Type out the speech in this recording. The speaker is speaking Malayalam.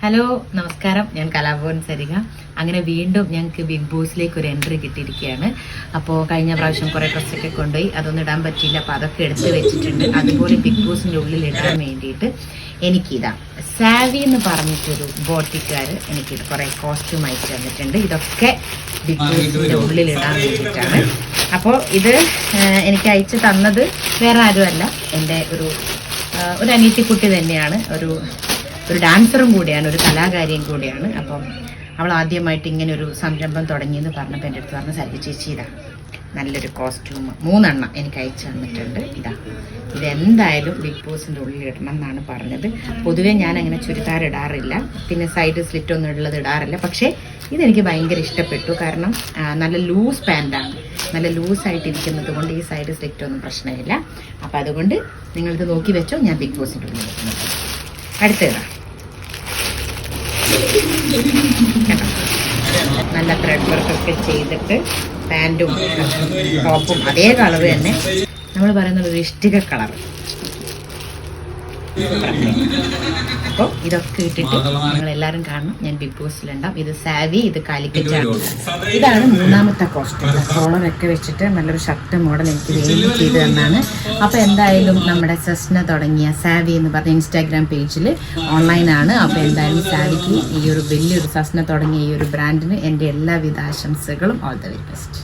ഹലോ നമസ്കാരം, ഞാൻ കലാഭവൻ സരിക. അങ്ങനെ വീണ്ടും ഞങ്ങൾക്ക് ബിഗ് ബോസിലേക്ക് ഒരു എൻട്രി കിട്ടിയിരിക്കുകയാണ്. അപ്പോൾ കഴിഞ്ഞ പ്രാവശ്യം കുറേ ഡ്രസ്സൊക്കെ കൊണ്ടുപോയി, അതൊന്നും ഇടാൻ പറ്റിയില്ല. അപ്പോൾ അതൊക്കെ എടുത്ത് വെച്ചിട്ടുണ്ട്. അതുപോലെ ബിഗ് ബോസിൻ്റെ ഉള്ളിൽ ഇടാൻ വേണ്ടിയിട്ട് എനിക്കിതാ സാവി എന്ന് പറഞ്ഞിട്ടൊരു ബോട്ടിക്കാർ എനിക്കിത് കുറേ കോസ്റ്റ്യൂം അയച്ചു തന്നിട്ടുണ്ട്. ഇതൊക്കെ ബിഗ് ബോസിൻ്റെ ഉള്ളിൽ ഇടാൻ വേണ്ടിയിട്ടാണ്. അപ്പോൾ ഇത് എനിക്ക് അയച്ചു തന്നത് വേറെ ആരുമല്ല, എൻ്റെ ഒരു അനീറ്റിക്കുട്ടി തന്നെയാണ്. ഒരു ഡാൻസറും കൂടിയാണ്, ഒരു കലാകാരിയും കൂടിയാണ്. അപ്പം അവൾ ആദ്യമായിട്ട് ഇങ്ങനെ ഒരു സംരംഭം തുടങ്ങിയെന്ന് പറഞ്ഞപ്പോൾ എൻ്റെ അടുത്ത് പറഞ്ഞ സരി ചേച്ചി ഇതാ നല്ലൊരു കോസ്റ്റ്യൂം 3 എണ്ണം എനിക്ക് അയച്ചു തന്നിട്ടുണ്ട്. ഇതെന്തായാലും ബിഗ് ബോസിൻ്റെ ഉള്ളിൽ ഇടണം എന്നാണ് പറഞ്ഞത്. പൊതുവേ ഞാൻ അങ്ങനെ ചുരിദാർ ഇടാറില്ല, പിന്നെ സൈഡ് സ്ലിറ്റ് ഒന്നും ഉള്ളത് ഇടാറില്ല. പക്ഷേ ഇതെനിക്ക് ഭയങ്കര ഇഷ്ടപ്പെട്ടു. കാരണം നല്ല ലൂസ് പാൻറ്റാണ്, നല്ല ലൂസായിട്ടിരിക്കുന്നത് കൊണ്ട് ഈ സൈഡ് സ്ലിറ്റ് ഒന്നും പ്രശ്നമില്ല. അപ്പോൾ അതുകൊണ്ട് നിങ്ങളിത് നോക്കി വെച്ചോ, ഞാൻ ബിഗ് ബോസിൻ്റെ ഉള്ളിൽ ഇടുന്നത്. അടുത്തതാ നല്ല ത്രെഡ് വർക്കൊക്കെ ചെയ്തിട്ട് പാൻറ്റും ടോപ്പും അതേ കളർ തന്നെ, നമ്മൾ പറയുന്നത് ഒരു ഇഷ്ടിക കളർ. അപ്പോൾ ഇതൊക്കെ ഇട്ടിട്ട് നിങ്ങൾ എല്ലാവരും കാണണം. ഞാൻ ബിഗ് ബോസിലുണ്ടാവും. ഇത് സാവി, ഇത് കാലിക്കറ്റാണ്. ഇതാണ് 3ാമത്തെ കോസ്റ്റ്യൂം. കോളറൊക്കെ വെച്ചിട്ട് നല്ലൊരു ഷർട്ട് മോഡൽ എനിക്ക് വേണ്ടി ചെയ്ത് തന്നാണ്. അപ്പോൾ എന്തായാലും നമ്മുടെ സെസ്ന തുടങ്ങിയ സാവി എന്ന് പറഞ്ഞ ഇൻസ്റ്റാഗ്രാം പേജിൽ ഓൺലൈനാണ്. അപ്പോൾ എന്തായാലും സാവിക്ക് ഈ ഒരു വലിയൊരു സെസ്ന തുടങ്ങിയ ഈ ഒരു ബ്രാൻഡിന് എൻ്റെ എല്ലാവിധ ആശംസകളും. All the very best.